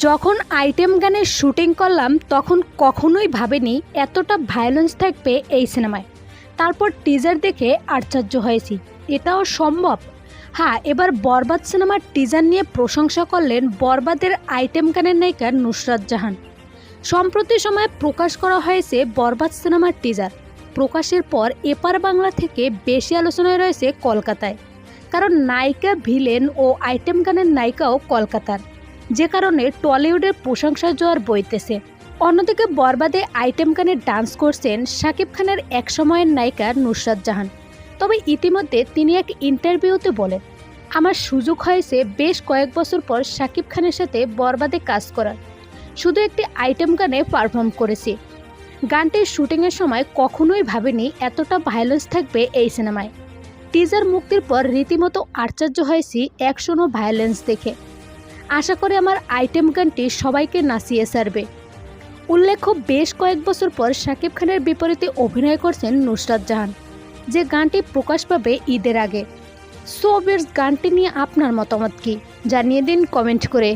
যখন আইটেম গানের শুটিং করলাম তখন কখনোই ভাবিনি এতটা ভায়োলেন্স থাকবে এই সিনেমায়। তারপর টিজার দেখে আশ্চর্য হয়েছি, এটাও সম্ভব। হ্যাঁ, এবার বরবাদ সিনেমার টিজার নিয়ে প্রশংসা করলেন বরবাদের আইটেম গানের নায়িকা নুসরাত জাহান। সম্প্রতি সময়ে প্রকাশ করা হয়েছে বরবাদ সিনেমার টিজার। প্রকাশের পর এপার বাংলা থেকে বেশি আলোচনায় রয়েছে কলকাতায়, কারণ নায়িকা, ভিলেন ও আইটেম গানের নায়িকাও কলকাতার, যে কারণে টলিউডের প্রশংসার জোয়ার বইতেছে। অন্যদিকে বরবাদে আইটেম গানে ডান্স করছেন শাকিব খানের এক সময়ের নায়িকা নুসরাত জাহান। তবে ইতিমধ্যে তিনি এক ইন্টারভিউতে বলেন, আমার সুযোগ হয়েছে বেশ কয়েক বছর পর শাকিব খানের সাথে বরবাদে কাজ করার, শুধু একটি আইটেম গানে পারফর্ম করেছি। গানটির শুটিংয়ের সময় কখনোই ভাবিনি এতটা ভায়োলেন্স থাকবে এই সিনেমায়। টিজার মুক্তির পর রীতিমতো আশ্চর্য হয়েছি অ্যাকশন ও ভায়োলেন্স দেখে। আশা করি আমার আইটেম গানটি সবাইকে নাচিয়ে ছাড়বে। উল্লেখ্য, বেশ কয়েক বছর পর শাকিব খানের বিপরীতে অভিনয় করছেন নুসরাত জাহান, যে গানটি প্রকাশ পাবে ঈদের আগে। সো ভিউয়ার্স, গানটি নিয়ে আপনার মতামত কি জানিয়ে দিন কমেন্ট করে।